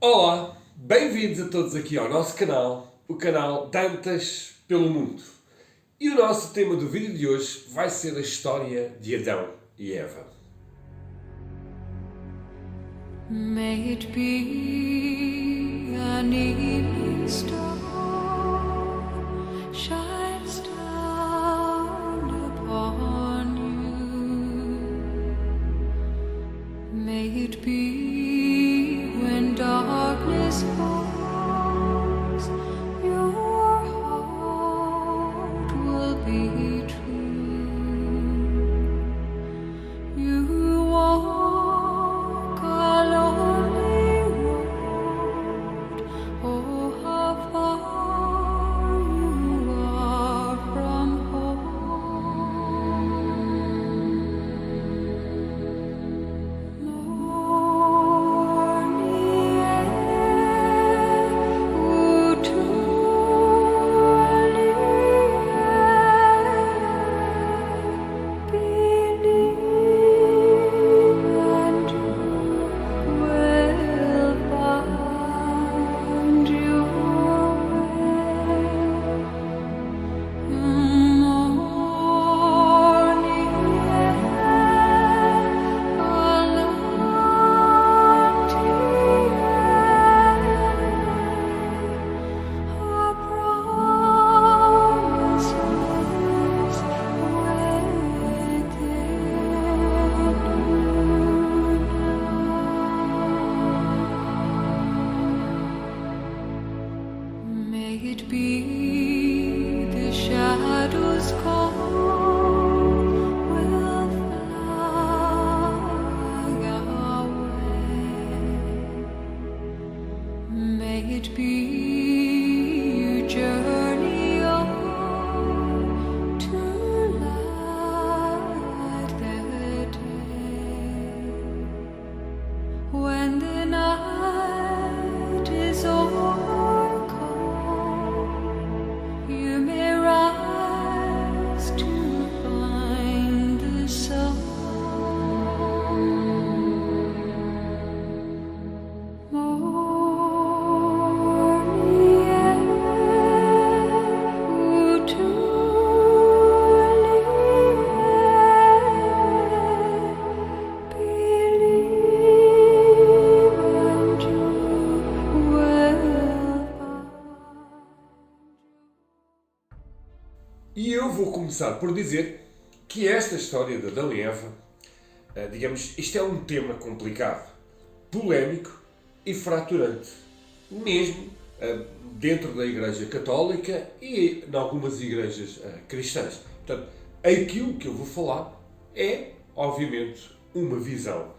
Olá, bem-vindos a todos aqui ao nosso canal, o canal Dantas pelo Mundo. E o nosso tema do vídeo de hoje vai ser a história de Adão e Eva. May it be an evening star shines down upon you. May it be when darkness falls, your heart will be true. You walk a lonely road. Oh, how far you are from home. Morning air, believe and you will find your way. Morning air, our promises May it be the shadows call will fly away. May it be you journey on to light the day. When the night is overcome, you may rise to find the sun. Morning air, believe and you will find. E eu vou começar por dizer que esta história de Adão e Eva, isto é um tema complicado, polémico e fraturante, mesmo dentro da Igreja Católica e em algumas igrejas cristãs. Portanto, aquilo que eu vou falar é, obviamente, uma visão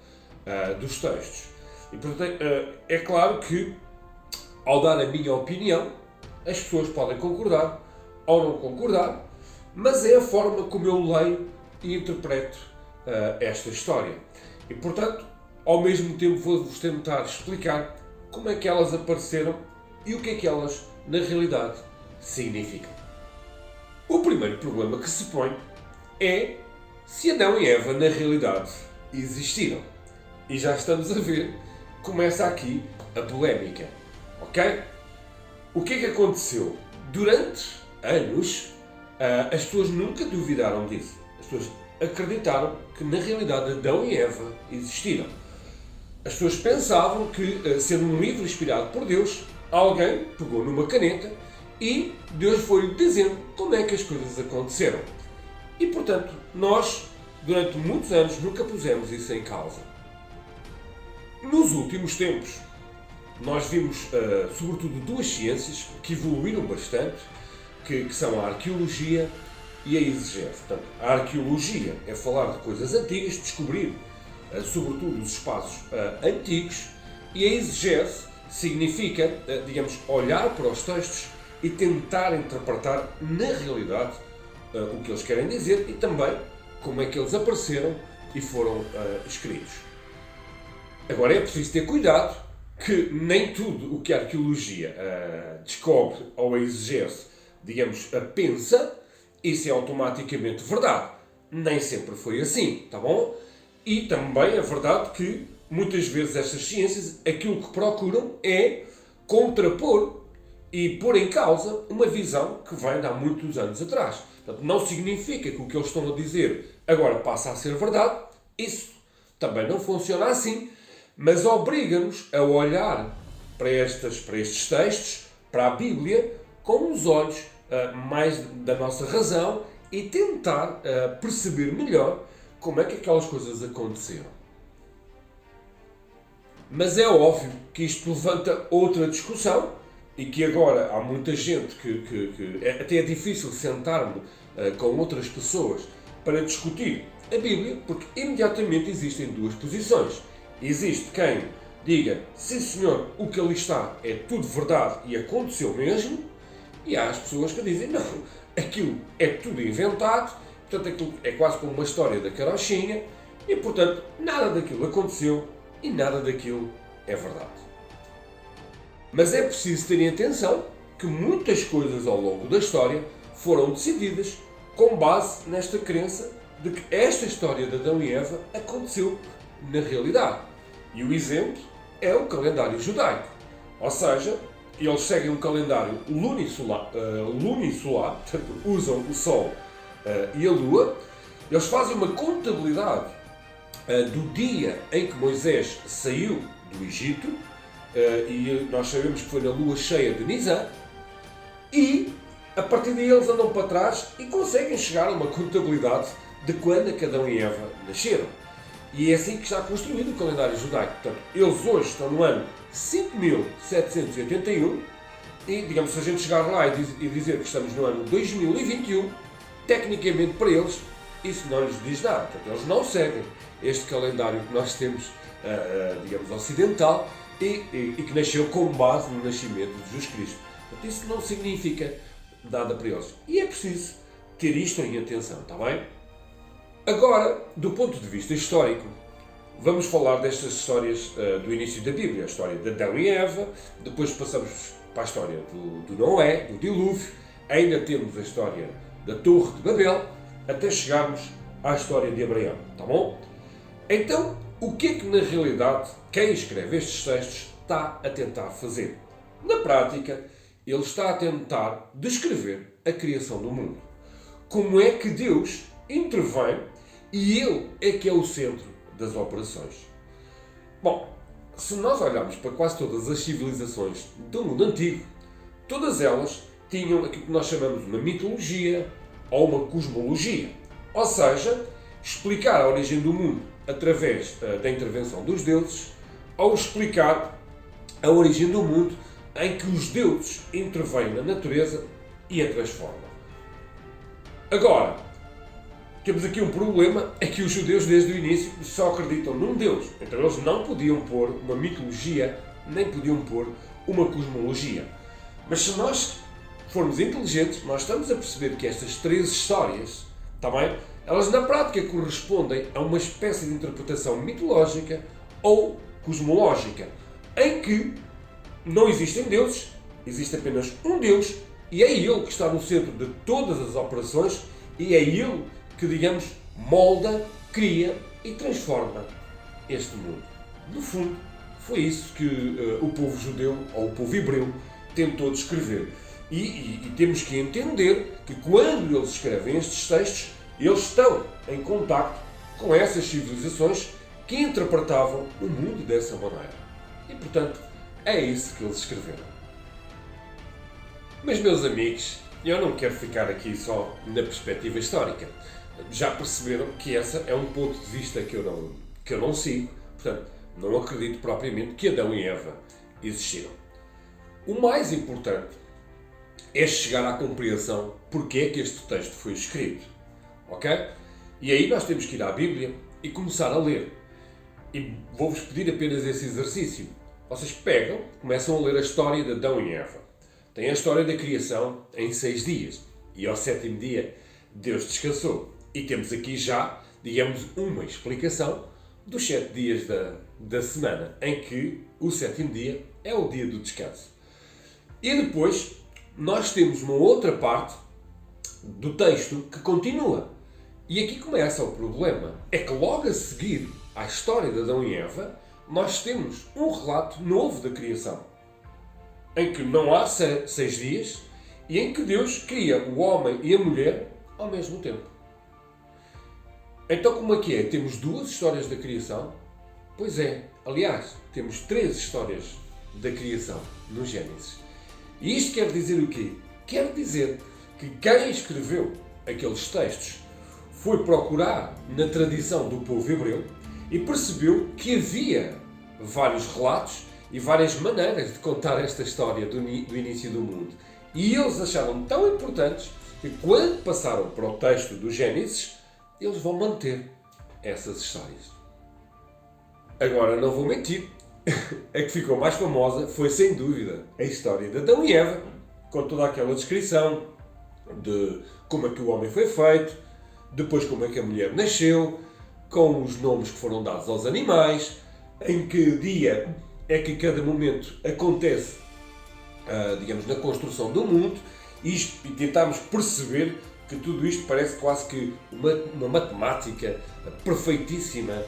dos textos. E, portanto, é claro que, ao dar a minha opinião, as pessoas podem concordar ou não concordar, mas é a forma como eu leio e interpreto esta história. E, portanto, ao mesmo tempo vou-vos tentar explicar como é que elas apareceram e o que é que elas, na realidade, significam. O primeiro problema que se põe é se Adão e Eva, na realidade, existiram. E já estamos a ver, começa aqui a polémica, ok? O que é que aconteceu? Durante anos, as pessoas nunca duvidaram disso. As pessoas acreditaram que, na realidade, Adão e Eva existiram. As pessoas pensavam que, sendo um livro inspirado por Deus, alguém pegou numa caneta e Deus foi dizendo como é que as coisas aconteceram. E, portanto, nós, durante muitos anos, nunca pusemos isso em causa. Nos últimos tempos, nós vimos, sobretudo, duas ciências que evoluíram bastante, que são a arqueologia e a exegese. Portanto, a arqueologia é falar de coisas antigas, descobrir, sobretudo, os espaços antigos, e a exegese significa, olhar para os textos e tentar interpretar, na realidade, o que eles querem dizer e também como é que eles apareceram e foram escritos. Agora é preciso ter cuidado que nem tudo o que a arqueologia descobre ou a exegese, pensa, isso é automaticamente verdade. Nem sempre foi assim, tá bom? E também é verdade que muitas vezes estas ciências aquilo que procuram é contrapor e pôr em causa uma visão que vem de há muitos anos atrás. Portanto, não significa que o que eles estão a dizer agora passa a ser verdade. Isso também não funciona assim, mas obriga-nos a olhar para estes textos, para a Bíblia, com os olhos mais da nossa razão e tentar perceber melhor como é que aquelas coisas aconteceram. Mas é óbvio que isto levanta outra discussão e que agora há muita gente que até é difícil sentar-me com outras pessoas para discutir a Bíblia, porque imediatamente existem duas posições. Existe quem diga, sim senhor, o que ali está é tudo verdade e aconteceu mesmo, e há as pessoas que dizem, não, aquilo é tudo inventado, portanto aquilo é quase como uma história da carochinha, e portanto nada daquilo aconteceu e nada daquilo é verdade. Mas é preciso terem atenção que muitas coisas ao longo da história foram decididas com base nesta crença de que esta história de Adão e Eva aconteceu na realidade. E o exemplo é o calendário judaico. Ou seja, eles seguem um calendário lunisolar, portanto, usam o Sol e a Lua. Eles fazem uma contabilidade do dia em que Moisés saiu do Egito, e nós sabemos que foi na lua cheia de Nisan, e a partir daí eles andam para trás e conseguem chegar a uma contabilidade de quando Adão e Eva nasceram. E é assim que está construído o calendário judaico. Portanto, eles hoje estão no ano 5781 e, digamos, se a gente chegar lá e dizer que estamos no ano 2021, tecnicamente para eles isso não lhes diz nada. Portanto, eles não seguem este calendário que nós temos, digamos, ocidental e que nasceu com base no nascimento de Jesus Cristo. Portanto, isso não significa nada para eles. E é preciso ter isto em atenção, está bem? Agora, do ponto de vista histórico, vamos falar destas histórias do início da Bíblia. A história de Adão e Eva, depois passamos para a história do Noé, do dilúvio, ainda temos a história da Torre de Babel, até chegarmos à história de Abraão, está bom? Então, o que é que na realidade quem escreve estes textos está a tentar fazer? Na prática, ele está a tentar descrever a criação do mundo. Como é que Deus intervém e ele é que é o centro das operações. Bom, se nós olharmos para quase todas as civilizações do mundo antigo, todas elas tinham aquilo que nós chamamos de uma mitologia ou uma cosmologia. Ou seja, explicar a origem do mundo através da intervenção dos deuses, ou explicar a origem do mundo em que os deuses intervêm na natureza e a transformam. Agora, temos aqui um problema, é que os judeus desde o início só acreditam num Deus. Então eles não podiam pôr uma mitologia, nem podiam pôr uma cosmologia. Mas se nós formos inteligentes, nós estamos a perceber que estas três histórias, está bem? Elas na prática correspondem a uma espécie de interpretação mitológica ou cosmológica, em que não existem deuses, existe apenas um Deus, e é Ele que está no centro de todas as operações, e é Ele que, digamos, molda, cria e transforma este mundo. No fundo, foi isso que o povo judeu, ou o povo hebreu, tentou descrever. E temos que entender que quando eles escrevem estes textos, eles estão em contacto com essas civilizações que interpretavam o mundo dessa maneira. E, portanto, é isso que eles escreveram. Mas, meus amigos, eu não quero ficar aqui só na perspectiva histórica. Já perceberam que esse é um ponto de vista que eu não sigo. Portanto, não acredito propriamente que Adão e Eva existiram. O mais importante é chegar à compreensão porque é que este texto foi escrito. Ok? E aí nós temos que ir à Bíblia e começar a ler. E vou-vos pedir apenas esse exercício. Vocês pegam, começam a ler a história de Adão e Eva. Tem a história da criação em 6 dias. E ao 7º dia, Deus descansou. E temos aqui já, digamos, uma explicação dos 7 dias da semana, em que o 7º dia é o dia do descanso. E depois, nós temos uma outra parte do texto que continua. E aqui começa o problema. É que logo a seguir à história de Adão e Eva, nós temos um relato novo da criação, em que não há 6 dias e em que Deus cria o homem e a mulher ao mesmo tempo. Então, como é que é? Temos 2 histórias da criação? Pois é. Aliás, temos 3 histórias da criação no Gênesis. E isto quer dizer o quê? Quer dizer que quem escreveu aqueles textos foi procurar na tradição do povo hebreu e percebeu que havia vários relatos e várias maneiras de contar esta história do início do mundo. E eles acharam tão importantes que quando passaram para o texto do Gênesis, eles vão manter essas histórias. Agora, não vou mentir, a que ficou mais famosa foi, sem dúvida, a história de Adão e Eva, com toda aquela descrição de como é que o homem foi feito, depois como é que a mulher nasceu, com os nomes que foram dados aos animais, em que dia é que cada momento acontece, digamos, na construção do mundo, e tentámos perceber que tudo isto parece quase que uma matemática perfeitíssima,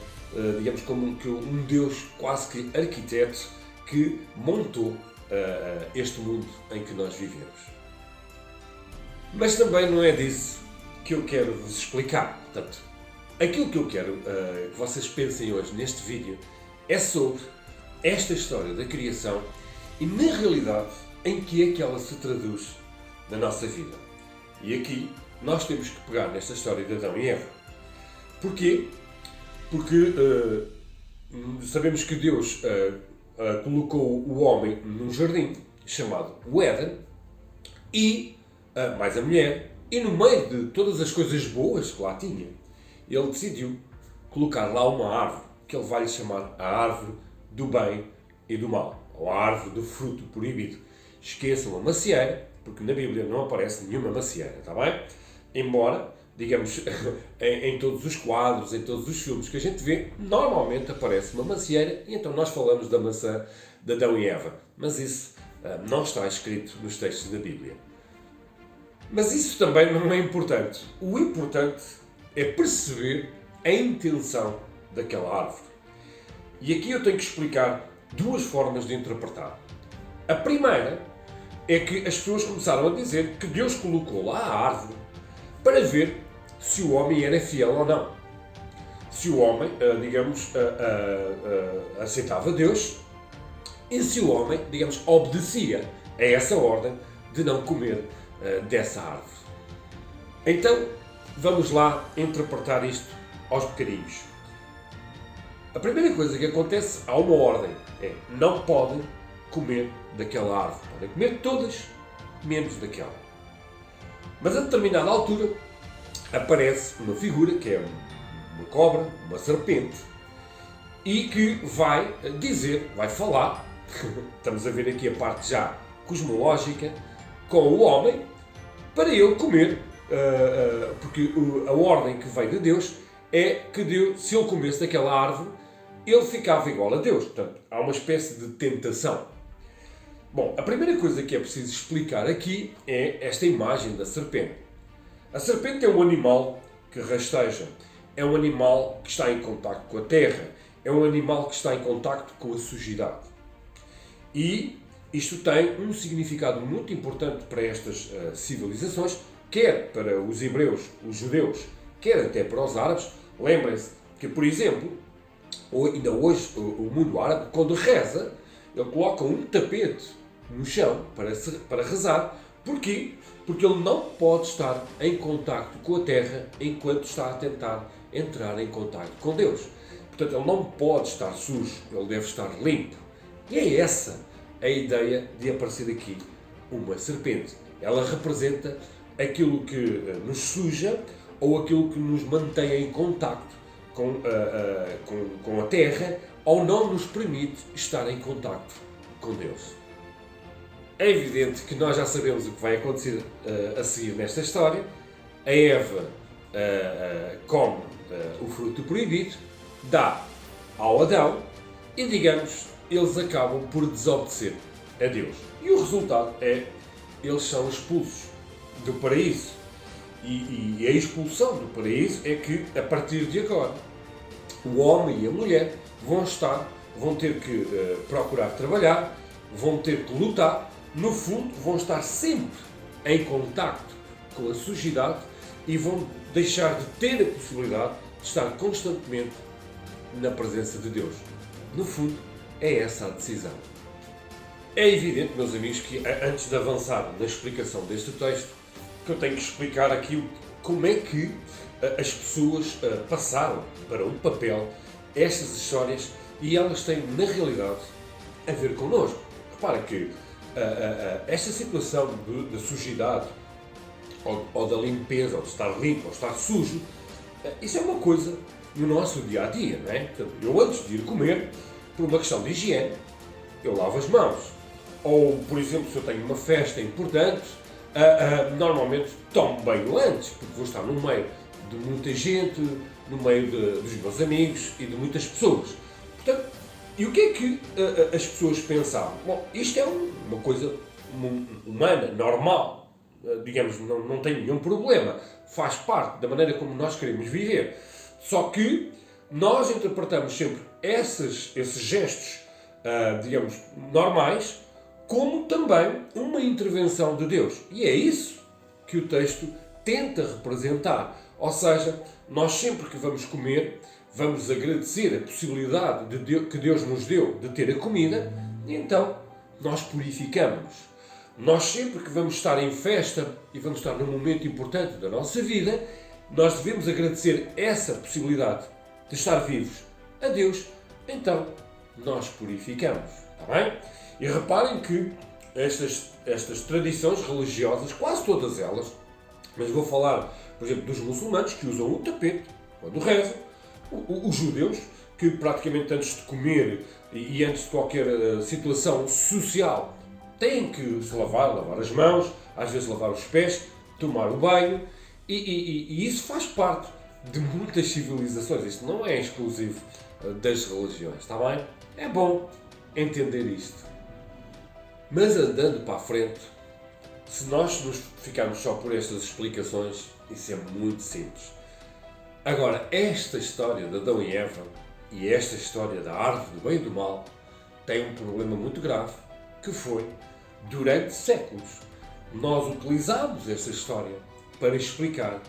digamos, como que um Deus quase que arquiteto que montou este mundo em que nós vivemos. Mas também não é disso que eu quero vos explicar. Portanto, aquilo que eu quero que vocês pensem hoje neste vídeo é sobre esta história da criação e, na realidade, em que é que ela se traduz na nossa vida. E aqui nós temos que pegar nesta história de Adão e Eva. Porquê? Porque sabemos que Deus colocou o homem num jardim chamado o Éden e mais a mulher, e no meio de todas as coisas boas que lá tinha, ele decidiu colocar lá uma árvore que ele vai lhe chamar a árvore do bem e do mal, ou a árvore do fruto proibido. Esqueçam a macieira, porque na Bíblia não aparece nenhuma macieira, está bem? Embora, digamos, em todos os quadros, em todos os filmes que a gente vê, normalmente aparece uma macieira e então nós falamos da maçã de Adão e Eva. Mas isso não está escrito nos textos da Bíblia. Mas isso também não é importante. O importante é perceber a intenção daquela árvore. E aqui eu tenho que explicar 2 formas de interpretar. A primeira é que as pessoas começaram a dizer que Deus colocou lá a árvore para ver se o homem era fiel ou não. Se o homem, digamos, aceitava Deus e se o homem, digamos, obedecia a essa ordem de não comer dessa árvore. Então, vamos lá interpretar isto aos bocadinhos. A primeira coisa que acontece, há uma ordem, é não podem comer daquela árvore. Podem comer todas, menos daquela. Mas a determinada altura aparece uma figura que é uma cobra, uma serpente, e que vai dizer, vai falar, estamos a ver aqui a parte já cosmológica, com o homem, para ele comer, porque a ordem que veio de Deus é que Deus, se ele comesse daquela árvore, ele ficava igual a Deus. Portanto, há uma espécie de tentação. Bom, a primeira coisa que é preciso explicar aqui é esta imagem da serpente. A serpente é um animal que rasteja, é um animal que está em contacto com a terra, é um animal que está em contacto com a sujidade. E isto tem um significado muito importante para estas civilizações, quer para os hebreus, os judeus, quer até para os árabes. Lembrem-se que, por exemplo, ainda hoje o mundo árabe, quando reza, ele coloca um tapete no chão para rezar. Porquê? Porque ele não pode estar em contacto com a terra enquanto está a tentar entrar em contacto com Deus. Portanto, ele não pode estar sujo, ele deve estar limpo. E é essa a ideia de aparecer aqui uma serpente. Ela representa aquilo que nos suja ou aquilo que nos mantém em contacto com a terra ou não nos permite estar em contacto com Deus. É evidente que nós já sabemos o que vai acontecer a seguir nesta história. A Eva come o fruto proibido, dá ao Adão e, digamos, eles acabam por desobedecer a Deus. E o resultado é eles são expulsos do paraíso. E a expulsão do paraíso é que, a partir de agora, o homem e a mulher vão estar vão ter que procurar trabalhar, vão ter que lutar, no fundo vão estar sempre em contacto com a sujidade e vão deixar de ter a possibilidade de estar constantemente na presença de Deus. No fundo, é essa a decisão. É evidente, meus amigos, que antes de avançar na explicação deste texto, que eu tenho que explicar aqui como é que as pessoas passaram para o papel estas histórias e elas têm, na realidade, a ver connosco. Repara que esta situação da sujidade, ou da limpeza, ou de estar limpo, ou de estar sujo, isso é uma coisa no nosso dia-a-dia, não é? Portanto, eu antes de ir comer, por uma questão de higiene, eu lavo as mãos. Ou, por exemplo, se eu tenho uma festa importante, normalmente tomo banho antes, porque vou estar no meio de muita gente, no meio dos meus amigos e de muitas pessoas. Portanto, e o que é que as pessoas pensavam? Bom, isto é uma coisa humana, normal, digamos, não tem nenhum problema, faz parte da maneira como nós queremos viver. Só que nós interpretamos sempre esses gestos, digamos, normais, como também uma intervenção de Deus. E é isso que o texto tenta representar. Ou seja, nós sempre que vamos comer, vamos agradecer a possibilidade que Deus nos deu de ter a comida, e então nós purificamos-nos. Nós sempre que vamos estar em festa e vamos estar num momento importante da nossa vida, nós devemos agradecer essa possibilidade de estar vivos a Deus, então nós purificamos. Está bem? E reparem que estas tradições religiosas, quase todas elas, mas vou falar, por exemplo, dos muçulmanos que usam o tapete quando rezam, os judeus que praticamente antes de comer e antes de qualquer situação social têm que se lavar as mãos, às vezes lavar os pés, tomar o banho e isso faz parte de muitas civilizações. Isto não é exclusivo das religiões, está bem? É bom entender isto. Mas andando para a frente, se nós nos ficarmos só por estas explicações, isso é muito simples. Agora, esta história de Adão e Eva e esta história da árvore do bem e do mal tem um problema muito grave, que foi, durante séculos, nós utilizámos esta história para explicar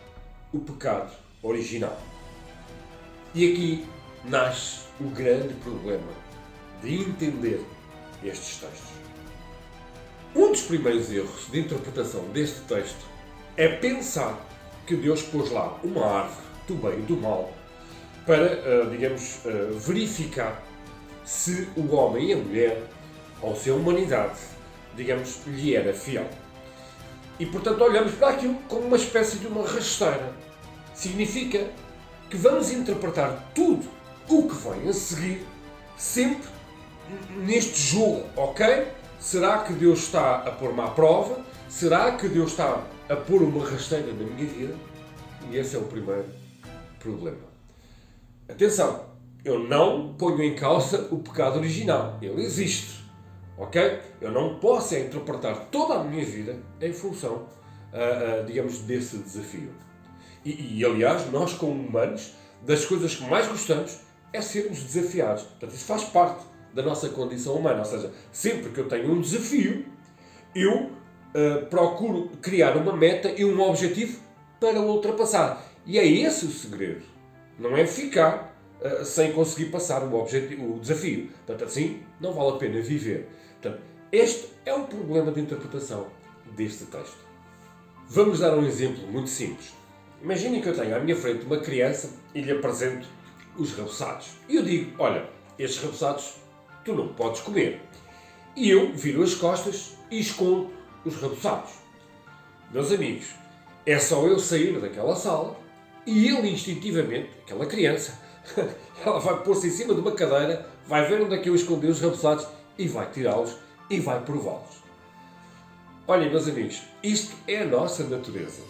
o pecado original. E aqui nasce o grande problema de entender estes textos. Um dos primeiros erros de interpretação deste texto é pensar que Deus pôs lá uma árvore do bem e do mal para, digamos, verificar se o homem e a mulher, ou se a humanidade, digamos, lhe era fiel. E, portanto, olhamos para aquilo como uma espécie de uma rasteira. Significa que vamos interpretar tudo o que vem a seguir sempre neste jogo, ok? Será que Deus está a pôr-me à prova? Será que Deus está a pôr uma rasteira na minha vida? E esse é o primeiro problema. Atenção, eu não ponho em causa o pecado original. Ele existe, ok? Eu não posso interpretar toda a minha vida em função, digamos, desse desafio. E, aliás, nós como humanos, das coisas que mais gostamos é sermos desafiados. Portanto, isso faz parte da nossa condição humana. Ou seja, sempre que eu tenho um desafio, eu procuro criar uma meta e um objetivo para ultrapassar. E é esse o segredo. Não é ficar sem conseguir passar o desafio. Portanto, assim não vale a pena viver. Portanto, este é o problema de interpretação deste texto. Vamos dar um exemplo muito simples. Imaginem que eu tenho à minha frente uma criança e lhe apresento os rabuçados. E eu digo, olha, estes rabuçados tu não podes comer. E eu viro as costas e escondo os rabuçados. Meus amigos, é só eu sair daquela sala e ele instintivamente, aquela criança, ela vai pôr-se em cima de uma cadeira, vai ver onde é que eu escondi os rabuçados e vai tirá-los e vai prová-los. Olhem, meus amigos, isto é a nossa natureza.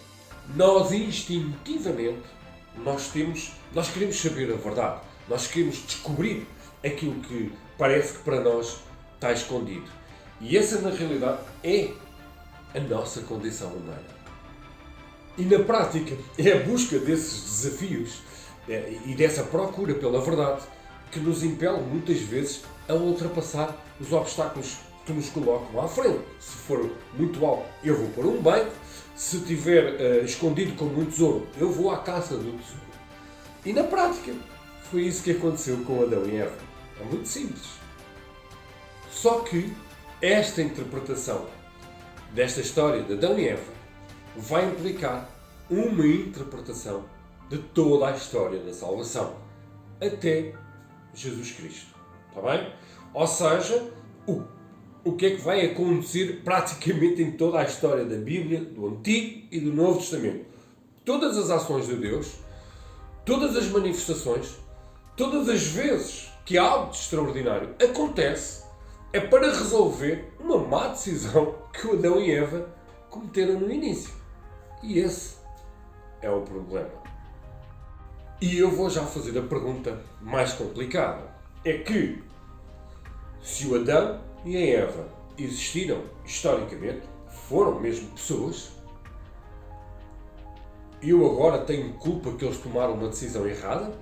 Nós instintivamente, nós queremos saber a verdade. Nós queremos descobrir aquilo que parece que para nós está escondido. E essa, na realidade, é a nossa condição humana. E na prática, é a busca desses desafios e dessa procura pela verdade que nos impele muitas vezes a ultrapassar os obstáculos que nos colocam à frente. Se for muito alto, eu vou para um banco. Se estiver escondido como um tesouro, eu vou à caça do tesouro. E na prática, foi isso que aconteceu com Adão e Eva. É muito simples. Só que esta interpretação desta história de Adão e Eva vai implicar uma interpretação de toda a história da salvação, até Jesus Cristo. Está bem? Ou seja, o que é que vai acontecer praticamente em toda a história da Bíblia, do Antigo e do Novo Testamento. Todas as ações de Deus, todas as manifestações, todas as vezes que algo de extraordinário acontece, é para resolver uma má decisão que Adão e Eva cometeram no início. E esse é o problema. E eu vou já fazer a pergunta mais complicada. É que, se o Adão e a Eva existiram historicamente, foram mesmo pessoas, eu agora tenho culpa que eles tomaram uma decisão errada?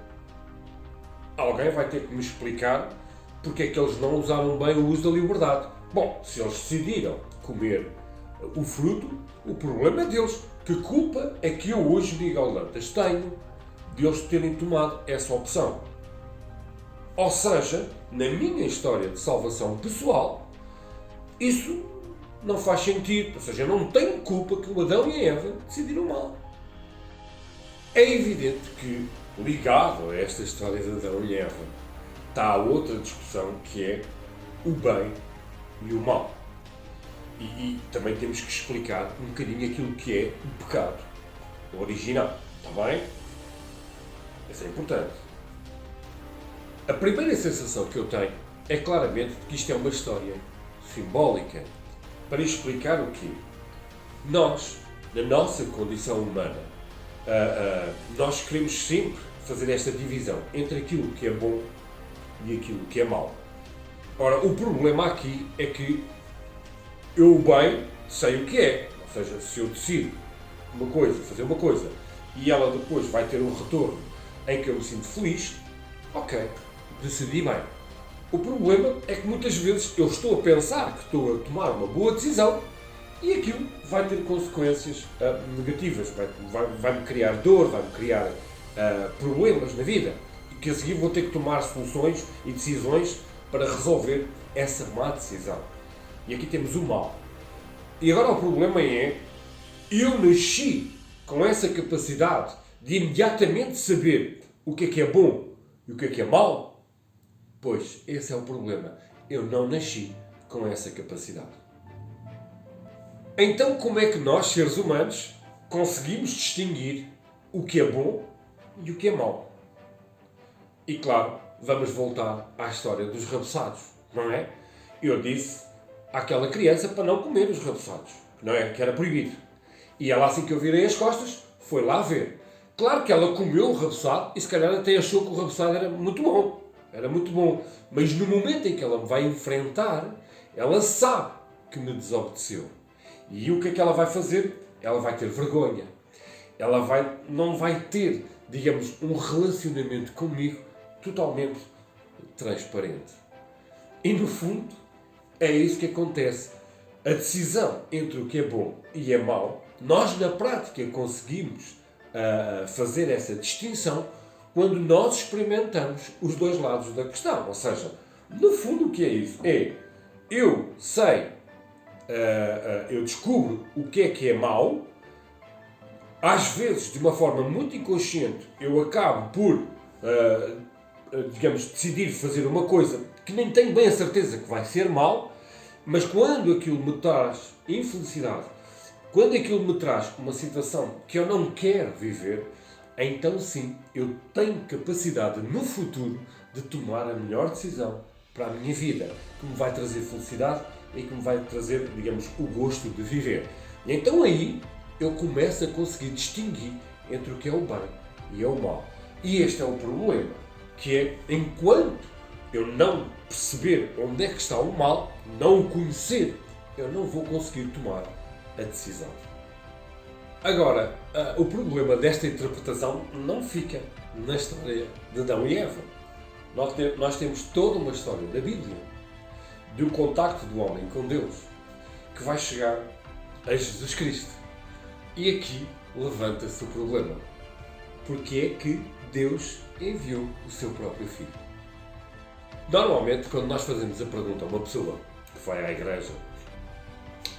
Alguém vai ter que me explicar porque é que eles não usaram bem o uso da liberdade. Bom, se eles decidiram comer o fruto, o problema é deles. Que culpa é que eu hoje, Miguel Dantas, tenho de eles terem tomado essa opção? Ou seja, na minha história de salvação pessoal, isso não faz sentido. Ou seja, eu não tenho culpa que o Adão e a Eva decidiram mal. É evidente que, ligado a esta história de Adão e Eva, está a outra discussão que é o bem e o mal. E também temos que explicar um bocadinho aquilo que é o pecado original. Está bem? Isso é importante. A primeira sensação que eu tenho é claramente que isto é uma história simbólica para explicar o quê? Nós, na nossa condição humana, nós queremos sempre fazer esta divisão entre aquilo que é bom e aquilo que é mau. Ora, o problema aqui é que eu bem sei o que é. Ou seja, se eu decido uma coisa, fazer uma coisa, e ela depois vai ter um retorno em que eu me sinto feliz, ok, decidi bem. O problema é que muitas vezes eu estou a pensar que estou a tomar uma boa decisão e aquilo vai ter consequências negativas, vai-me criar dor, vai-me criar problemas na vida, e que a seguir vou ter que tomar soluções e decisões para resolver essa má decisão. E aqui temos o mal. E agora o problema é, eu nasci com essa capacidade de imediatamente saber o que é bom e o que é mau? Pois, esse é o problema. Eu não nasci com essa capacidade. Então, como é que nós, seres humanos, conseguimos distinguir o que é bom e o que é mau? E claro, vamos voltar à história dos rabuçados, não é? Eu disse àquela criança para não comer os rabuçados, não é? Que era proibido. E ela, assim que eu virei as costas, foi lá ver. Claro que ela comeu o rabuçado e se calhar até achou que o rabuçado era muito bom. Era muito bom. Mas no momento em que ela me vai enfrentar, ela sabe que me desobedeceu. E o que é que ela vai fazer? Ela vai ter vergonha. Ela não vai ter, digamos, um relacionamento comigo totalmente transparente. E no fundo, é isso que acontece. A decisão entre o que é bom e é mau, nós na prática conseguimos fazer essa distinção quando nós experimentamos os dois lados da questão. Ou seja, no fundo o que é isso? É, eu sei, eu descubro o que é mau, às vezes de uma forma muito inconsciente eu acabo por, digamos, decidir fazer uma coisa que nem tenho bem a certeza que vai ser mau, mas quando aquilo me traz infelicidade, quando aquilo me traz uma situação que eu não quero viver, então sim, eu tenho capacidade no futuro de tomar a melhor decisão para a minha vida, que me vai trazer felicidade e que me vai trazer, digamos, o gosto de viver. E então aí eu começo a conseguir distinguir entre o que é o bem e é o mal. E este é o problema, que é, enquanto eu não perceber onde é que está o mal, não o conhecer, eu não vou conseguir tomar a decisão. Agora, o problema desta interpretação não fica na história de Adão e Eva. Nós temos toda uma história da Bíblia, de um contacto do homem com Deus, que vai chegar a Jesus Cristo. E aqui levanta-se o problema. Porque é que Deus enviou o seu próprio Filho? Normalmente, quando nós fazemos a pergunta a uma pessoa que vai à igreja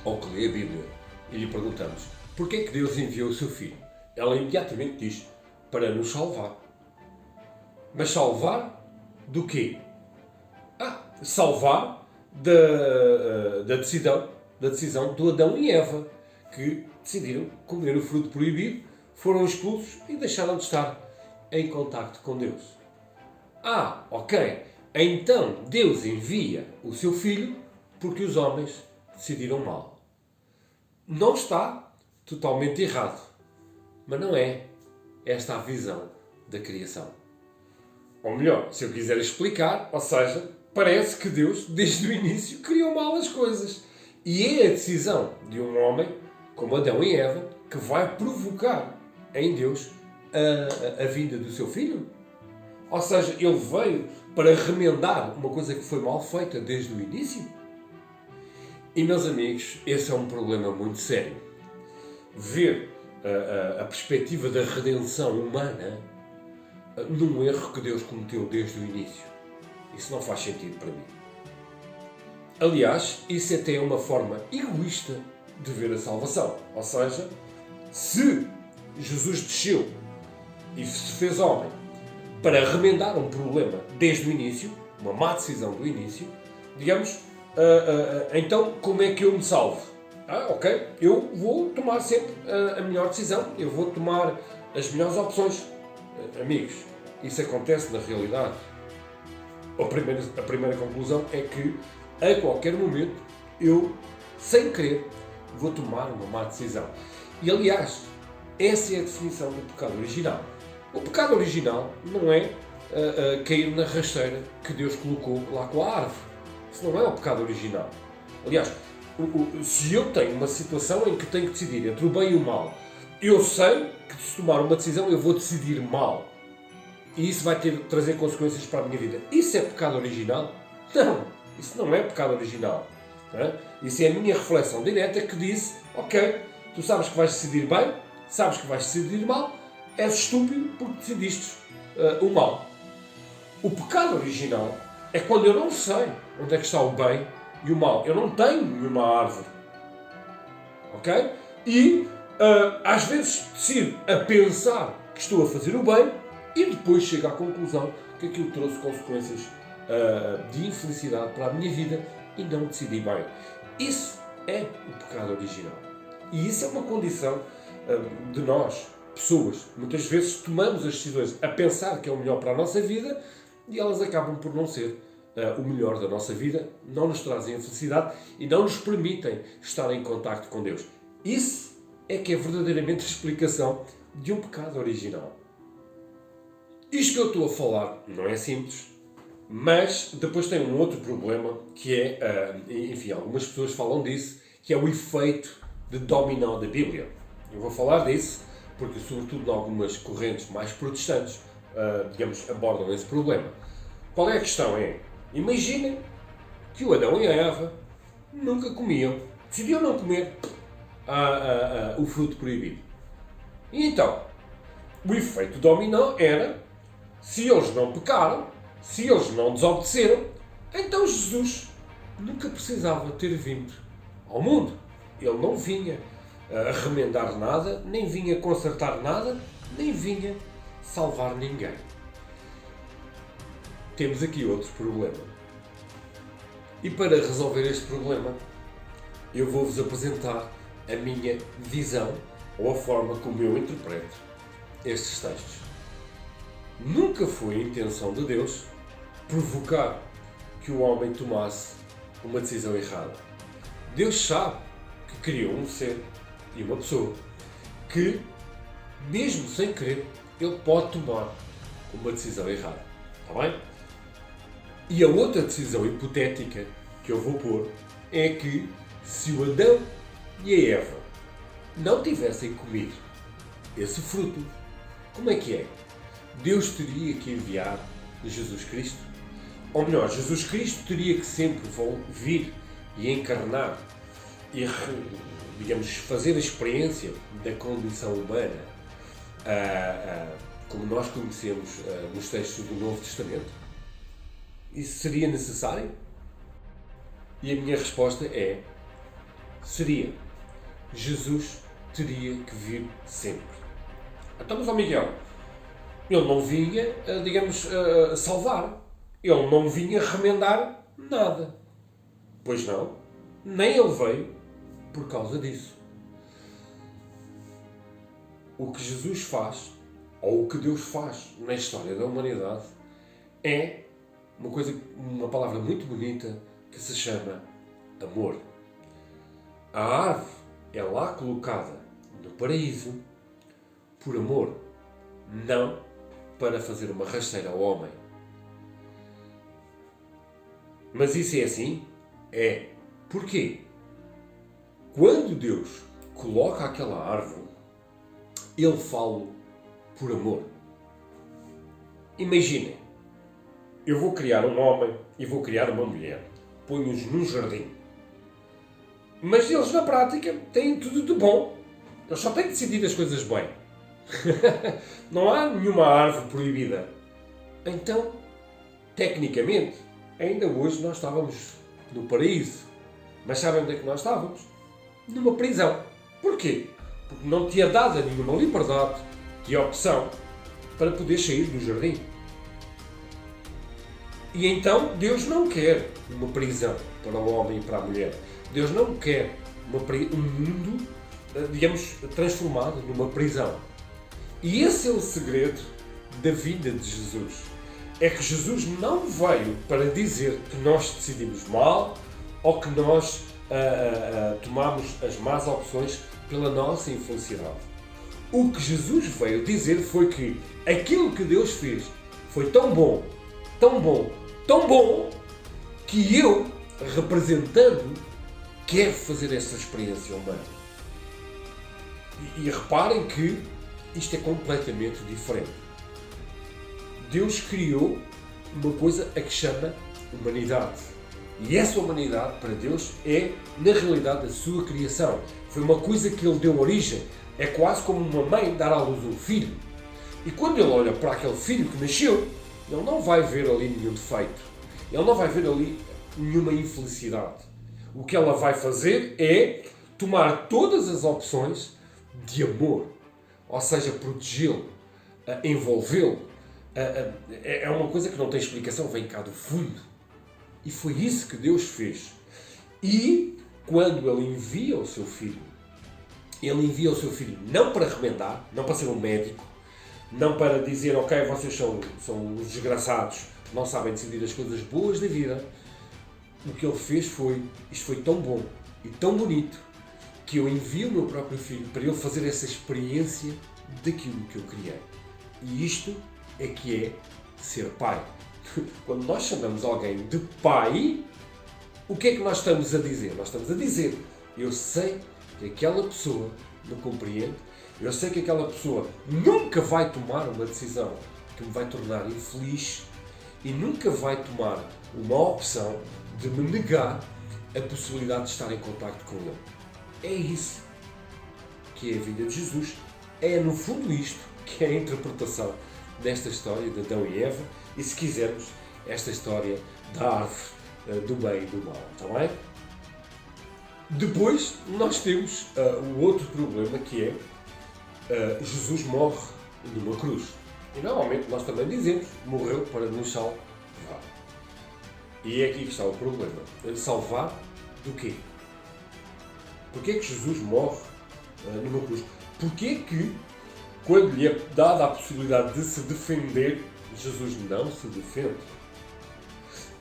ou que lê a Bíblia e lhe perguntamos porquê é que Deus enviou o seu Filho, ela imediatamente diz: para nos salvar. Mas salvar do quê? Salvar da decisão do Adão e Eva, que decidiram comer o fruto proibido, foram expulsos e deixaram de estar em contacto com Deus. Ok. Então Deus envia o seu Filho porque os homens decidiram mal. Não está totalmente errado, mas não é esta a visão da criação. Ou melhor, se eu quiser explicar, ou seja, parece que Deus, desde o início, criou mal as coisas. E é a decisão de um homem, como Adão e Eva, que vai provocar em Deus a vinda do seu Filho. Ou seja, ele veio para remendar uma coisa que foi mal feita desde o início. E, meus amigos, esse é um problema muito sério. Ver a perspectiva da redenção humana num erro que Deus cometeu desde o início. Isso não faz sentido para mim. Aliás, isso até é uma forma egoísta de ver a salvação. Ou seja, se Jesus desceu e se fez homem para remendar um problema desde o início, uma má decisão do início, digamos, então como é que eu me salvo? Ok, eu vou tomar sempre a melhor decisão, eu vou tomar as melhores opções. Amigos, isso acontece na realidade. A primeira conclusão é que a qualquer momento eu, sem querer, vou tomar uma má decisão. E aliás, essa é a definição do pecado original. O pecado original não é cair na rasteira que Deus colocou lá com a árvore. Isso não é o pecado original. Aliás, se eu tenho uma situação em que tenho que decidir entre o bem e o mal, eu sei que se tomar uma decisão eu vou decidir mal. E isso vai trazer consequências para a minha vida. Isso é pecado original? Não, isso não é pecado original. Não é? Isso é a minha reflexão direta que diz: ok, tu sabes que vais decidir bem, sabes que vais decidir mal, és estúpido porque decidiste o mal. O pecado original é quando eu não sei onde é que está o bem e o mal. Eu não tenho nenhuma árvore. Ok? E às vezes decido a pensar que estou a fazer o bem e depois chego à conclusão que aquilo trouxe consequências de infelicidade para a minha vida e não decidi bem. Isso é o pecado original. E isso é uma condição de nós, pessoas. Muitas vezes tomamos as decisões a pensar que é o melhor para a nossa vida e elas acabam por não ser o melhor da nossa vida, não nos trazem a felicidade e não nos permitem estar em contacto com Deus. Isso é que é verdadeiramente a explicação de um pecado original. Isto que eu estou a falar não é simples, mas depois tem um outro problema que é, enfim, algumas pessoas falam disso, que é o efeito de dominó da Bíblia. Eu vou falar disso porque, sobretudo, em algumas correntes mais protestantes, digamos, abordam esse problema. Qual é a questão? Imaginem que o Adão e a Eva nunca comiam, decidiam não comer o fruto proibido. E então, o efeito dominó era, se eles não pecaram, se eles não desobedeceram, então Jesus nunca precisava ter vindo ao mundo. Ele não vinha a remendar nada, nem vinha consertar nada, nem vinha salvar ninguém. Temos aqui outro problema. E para resolver este problema, eu vou-vos apresentar a minha visão ou a forma como eu interpreto estes textos. Nunca foi a intenção de Deus provocar que o homem tomasse uma decisão errada. Deus sabe que criou um ser e uma pessoa que, mesmo sem querer, ele pode tomar uma decisão errada. Está bem? E a outra decisão hipotética que eu vou pôr é que, se o Adão e a Eva não tivessem comido esse fruto, como é que é? Deus teria que enviar Jesus Cristo? ou melhor, Jesus Cristo teria que sempre vir e encarnar e, digamos, fazer a experiência da condição humana, como nós conhecemos nos textos do Novo Testamento? Isso seria necessário? E a minha resposta é: seria. Jesus teria que vir sempre. Então, mas, Miguel, ele não vinha, digamos, salvar. Ele não vinha remendar nada. Pois não, nem ele veio por causa disso. O que Jesus faz, ou o que Deus faz na história da humanidade, é uma palavra muito bonita que se chama amor. A árvore é lá colocada no paraíso por amor, não para fazer uma rasteira ao homem. Mas isso é assim? É. Porquê? Quando Deus coloca aquela árvore, Ele fala por amor. Imaginem, eu vou criar um homem e vou criar uma mulher. Ponho-os num jardim. Mas eles, na prática, têm tudo de bom. Eles só têm que decidir as coisas bem. Não há nenhuma árvore proibida. Então, tecnicamente, ainda hoje nós estávamos no paraíso. Mas sabem onde é que nós estávamos? Numa prisão. Porquê? Porque não tinha dado nenhuma liberdade de opção para poder sair do jardim. E então Deus não quer uma prisão para o homem e para a mulher. Deus não quer um mundo, digamos, transformado numa prisão. E esse é o segredo da vinda de Jesus. É que Jesus não veio para dizer que nós decidimos mal ou que nós tomamos as más opções pela nossa infelicidade. O que Jesus veio dizer foi que aquilo que Deus fez foi tão bom, tão bom, tão bom, que eu, representando, quero fazer essa experiência humana. E reparem que isto é completamente diferente. Deus criou uma coisa a que chama humanidade. E essa humanidade, para Deus, é, na realidade, a sua criação. Foi uma coisa que Ele deu origem. É quase como uma mãe dar à luz um filho. E quando Ele olha para aquele filho que nasceu, Ele não vai ver ali nenhum defeito. Ele não vai ver ali nenhuma infelicidade. O que ela vai fazer é tomar todas as opções de amor. Ou seja, protegê-lo, envolvê-lo. É uma coisa que não tem explicação, vem cá do fundo. E foi isso que Deus fez. E quando Ele envia o seu filho, Ele envia o seu filho não para remendar, não para ser um médico, não para dizer, ok, vocês são os desgraçados, não sabem decidir as coisas boas da vida. O que Ele fez foi, isto foi tão bom e tão bonito, que eu envio o meu próprio filho para ele fazer essa experiência daquilo que eu criei. E isto é que é ser pai. Quando nós chamamos alguém de pai, o que é que nós estamos a dizer? Nós estamos a dizer, eu sei que aquela pessoa me compreende, eu sei que aquela pessoa nunca vai tomar uma decisão que me vai tornar infeliz e nunca vai tomar uma opção de me negar a possibilidade de estar em contacto com Ele. É isso que é a vida de Jesus. É, no fundo, isto que é a interpretação desta história de Adão e Eva e, se quisermos, esta história da árvore do bem e do mal. Está bem? Depois, nós temos o outro problema, que é Jesus morre numa cruz. E, normalmente, nós também dizemos, morreu para nos salvar. E é aqui que está o problema. Salvar do quê? Porquê é que Jesus morre numa cruz? Porquê que, quando lhe é dada a possibilidade de se defender, Jesus não se defende?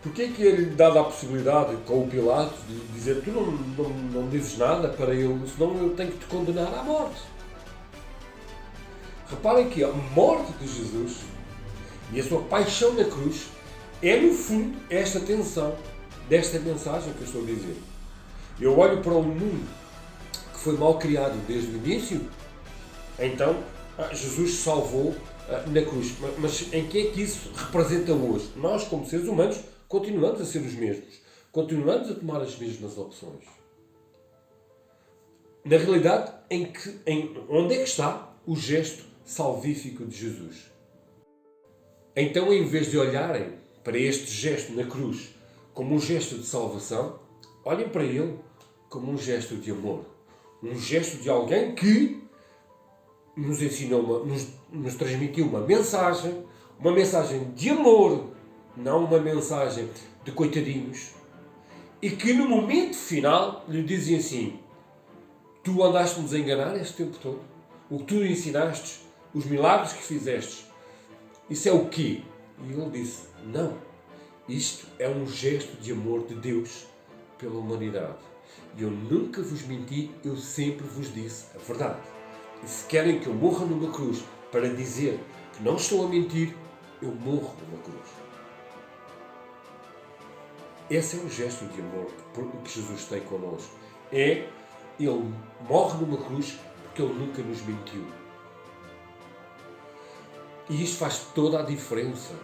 Porquê que é-lhe dada a possibilidade, com o Pilatos, de dizer tu não dizes nada para eu, senão eu tenho que te condenar à morte? Reparem que a morte de Jesus e a sua paixão na cruz é, no fundo, esta tensão desta mensagem que eu estou a dizer. Eu olho para um mundo que foi mal criado desde o início, então Jesus salvou na cruz. Mas em que é que isso representa hoje? Nós, como seres humanos, continuamos a ser os mesmos, continuamos a tomar as mesmas opções. Na realidade, onde é que está o gesto salvífico de Jesus? Então, em vez de olharem para este gesto na cruz como um gesto de salvação, olhem para ele como um gesto de amor. Um gesto de alguém que nos ensinou, nos transmitiu uma mensagem de amor, não uma mensagem de coitadinhos, e que no momento final lhe dizem assim: tu andaste-nos a enganar este tempo todo? O que tu ensinaste, os milagres que fizeste, isso é o quê? E ele disse: não, isto é um gesto de amor de Deus pela humanidade. E eu nunca vos menti, eu sempre vos disse a verdade. E se querem que eu morra numa cruz para dizer que não estou a mentir, eu morro numa cruz. Esse é o gesto de amor que Jesus tem connosco. Ele morre numa cruz porque Ele nunca nos mentiu. E isto faz toda a diferença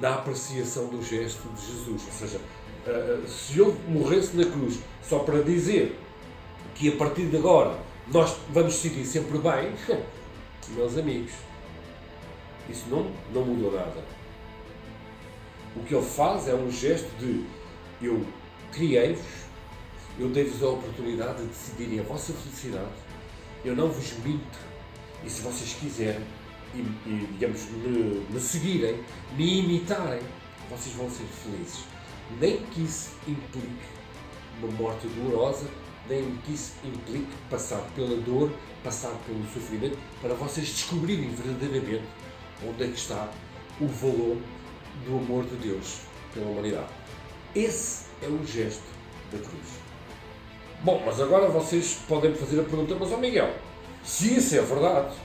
na apreciação do gesto de Jesus. Ou seja, se eu morresse na cruz só para dizer que a partir de agora nós vamos decidir sempre bem, meus amigos, isso não mudou nada. O que Ele faz é um gesto de: eu criei-vos, eu dei-vos a oportunidade de decidirem a vossa felicidade, eu não vos minto, e se vocês quiserem digamos, me seguirem, me imitarem, vocês vão ser felizes. Nem que isso implique uma morte dolorosa, nem que isso implique passar pela dor, passar pelo sofrimento, para vocês descobrirem verdadeiramente onde é que está o valor do amor de Deus pela humanidade. Esse é o gesto da cruz. Bom, mas agora vocês podem fazer a pergunta: mas Miguel, se isso é verdade,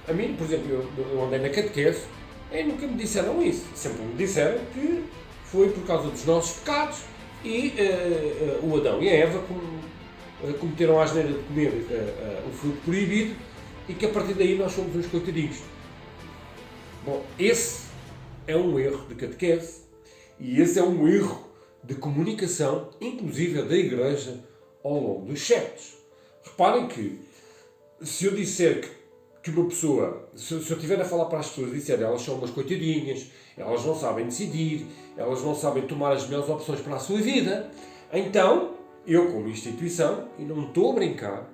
a mim, por exemplo, eu andei na catequese e nunca me disseram isso. Sempre me disseram que foi por causa dos nossos pecados e o Adão e a Eva cometeram a asneira de comer o fruto proibido e que a partir daí nós somos uns coitadinhos. Bom, esse é um erro de catequese e esse é um erro de comunicação, inclusive da Igreja, ao longo dos séculos. Reparem que, se eu disser que uma pessoa, se eu estiver a falar para as pessoas e disser elas são umas coitadinhas, elas não sabem decidir, elas não sabem tomar as melhores opções para a sua vida, então, eu como instituição, e não estou a brincar,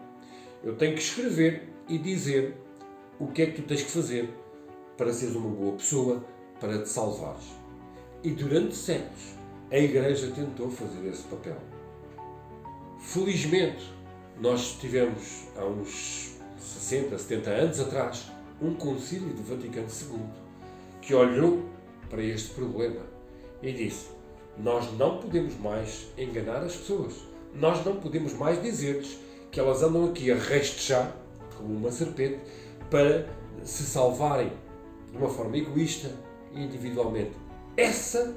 eu tenho que escrever e dizer o que é que tu tens que fazer para seres uma boa pessoa, para te salvares. E durante séculos, a Igreja tentou fazer esse papel. Felizmente, nós tivemos há uns 60, 70 anos atrás um concílio do Vaticano II que olhou para este problema e disse: nós não podemos mais enganar as pessoas, nós não podemos mais dizer-lhes que elas andam aqui a rastejar como uma serpente para se salvarem de uma forma egoísta e individualmente. Essa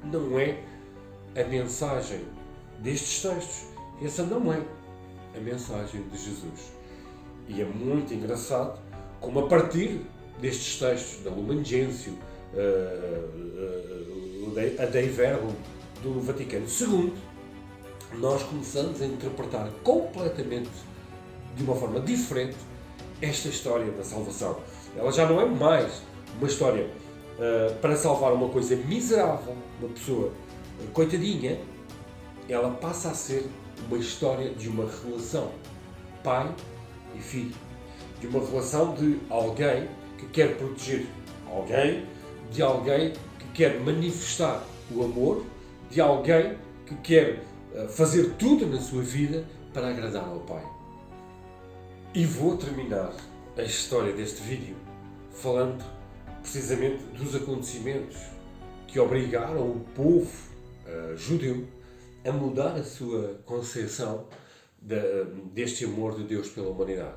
não é a mensagem destes textos. Essa não é a mensagem de Jesus. E é muito engraçado como, a partir destes textos da Lumen Gentium, a Dei Verbum do Vaticano II, nós começamos a interpretar completamente, de uma forma diferente, esta história da salvação. Ela já não é mais uma história para salvar uma coisa miserável, uma pessoa coitadinha. Ela passa a ser uma história de uma relação pai e filho, de uma relação de alguém que quer proteger alguém, de alguém que quer manifestar o amor, de alguém que quer fazer tudo na sua vida para agradar ao Pai. E vou terminar a história deste vídeo falando precisamente dos acontecimentos que obrigaram o povo judeu a mudar a sua concepção deste amor de Deus pela humanidade.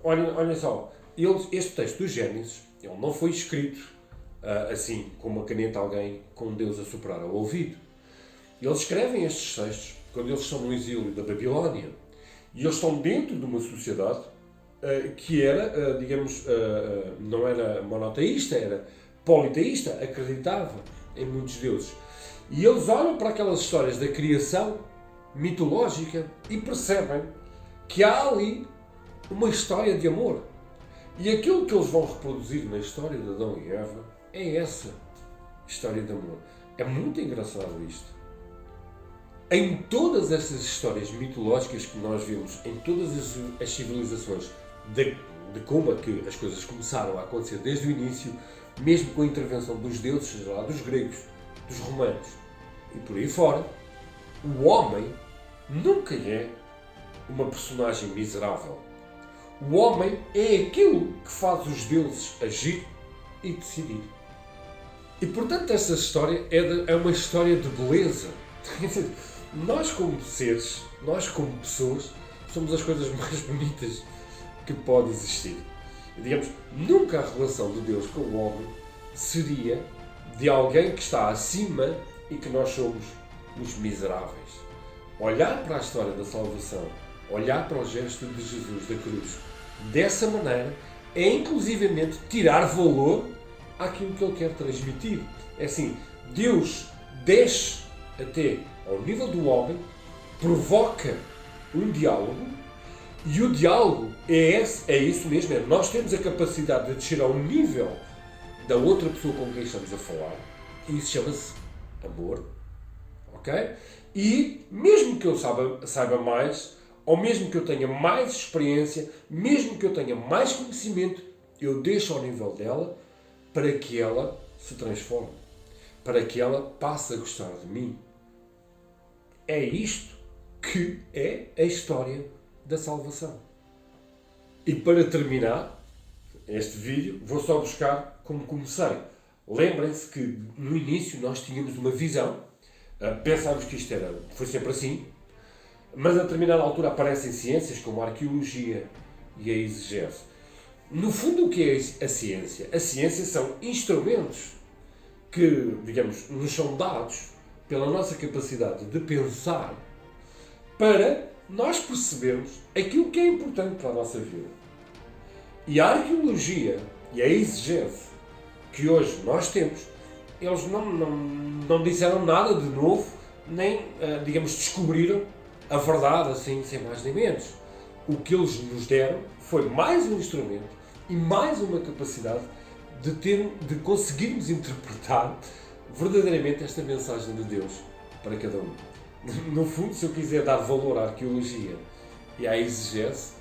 Olhem só, este texto do Gênesis, ele não foi escrito assim, com uma caneta, alguém com Deus a soprar ao ouvido. Eles escrevem estes textos quando eles estão no exílio da Babilónia e eles estão dentro de uma sociedade que era, digamos, não era monoteísta, era politeísta, acreditava em muitos deuses. E eles olham para aquelas histórias da criação mitológica e percebem que há ali uma história de amor. E aquilo que eles vão reproduzir na história de Adão e Eva é essa história de amor. É muito engraçado isto. Em todas essas histórias mitológicas que nós vimos, em todas as civilizações, de como é que as coisas começaram a acontecer desde o início, mesmo com a intervenção dos deuses, seja lá dos gregos, dos romanos e por aí fora, o homem nunca é uma personagem miserável. O homem é aquilo que faz os deuses agir e decidir. E portanto esta história é uma história de beleza. Nós como seres, nós como pessoas, somos as coisas mais bonitas que pode existir. E, digamos, nunca a relação de Deus com o homem seria de alguém que está acima e que nós somos os miseráveis. Olhar para a história da salvação, olhar para o gesto de Jesus da cruz, dessa maneira, é inclusivamente tirar valor àquilo que ele quer transmitir. É assim, Deus desce até ao nível do homem, provoca um diálogo, e o diálogo é isso mesmo, nós temos a capacidade de descer ao nível da outra pessoa com quem estamos a falar, e isso chama-se amor, ok? E mesmo que eu saiba mais, ou mesmo que eu tenha mais experiência, mesmo que eu tenha mais conhecimento, eu deixo ao nível dela para que ela se transforme, para que ela passe a gostar de mim. É isto que é a história da salvação. E para terminar este vídeo, vou só buscar como comecei. Lembrem-se que no início nós tínhamos uma visão, pensámos que isto foi sempre assim, mas a determinada altura aparecem ciências como a arqueologia e a exegese. No fundo, o que é a ciência? A ciência são instrumentos que, digamos, nos são dados pela nossa capacidade de pensar para nós percebermos aquilo que é importante para a nossa vida. E a arqueologia e a exegese que hoje nós temos, eles não disseram nada de novo, nem, digamos, descobriram a verdade assim, sem mais nem menos. O que eles nos deram foi mais um instrumento e mais uma capacidade de conseguirmos interpretar verdadeiramente esta mensagem de Deus para cada um. No fundo, se eu quiser dar valor à arqueologia e à exegese,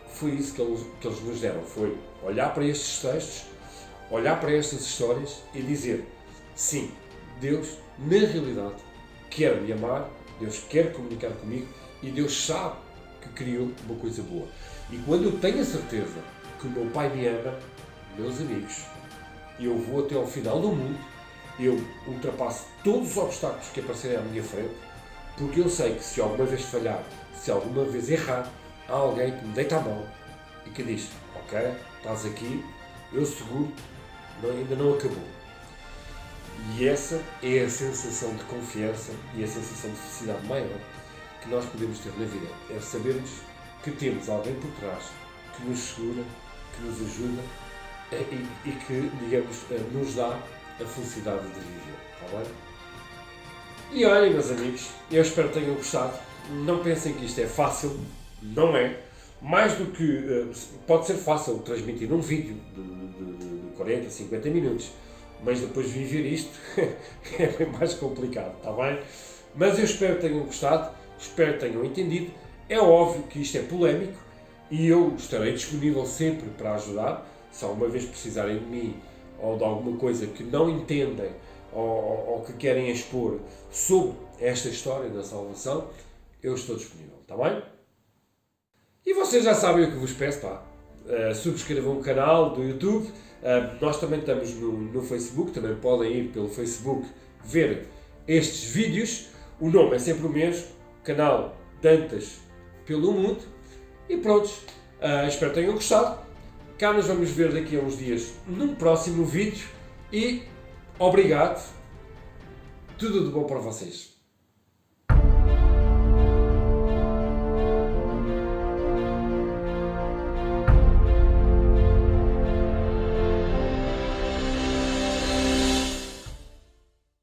foi isso que eles nos deram. Foi olhar para estes textos, olhar para estas histórias e dizer, sim, Deus, na realidade, quer me amar, Deus quer comunicar comigo e Deus sabe que criou uma coisa boa. E quando eu tenho a certeza que o meu Pai me ama, meus amigos, eu vou até ao final do mundo, eu ultrapasso todos os obstáculos que aparecerem à minha frente, porque eu sei que se alguma vez falhar, se alguma vez errar, há alguém que me deita a mão e que diz, ok, estás aqui, eu seguro, ainda não acabou. E essa é a sensação de confiança e a sensação de felicidade maior que nós podemos ter na vida. É sabermos que temos alguém por trás que nos segura, que nos ajuda e que, digamos, nos dá a felicidade de viver. Está bem? E olhem, meus amigos, eu espero que tenham gostado. Não pensem que isto é fácil, não é. Mais do que pode ser fácil transmitir um vídeo de 40, 50 minutos, mas depois viver isto é bem mais complicado, está bem? Mas eu espero que tenham gostado, espero que tenham entendido. É óbvio que isto é polémico e eu estarei disponível sempre para ajudar. Se alguma vez precisarem de mim ou de alguma coisa que não entendem ou que querem expor sobre esta história da salvação, eu estou disponível, está bem? E vocês já sabem o que vos peço, pá. Subscrevam o canal do YouTube. Nós também estamos no Facebook, também podem ir pelo Facebook ver estes vídeos. O nome é sempre o mesmo, canal Dantas pelo Mundo. E pronto, espero que tenham gostado. Cá nos vamos ver daqui a uns dias num próximo vídeo e obrigado. Tudo de bom para vocês.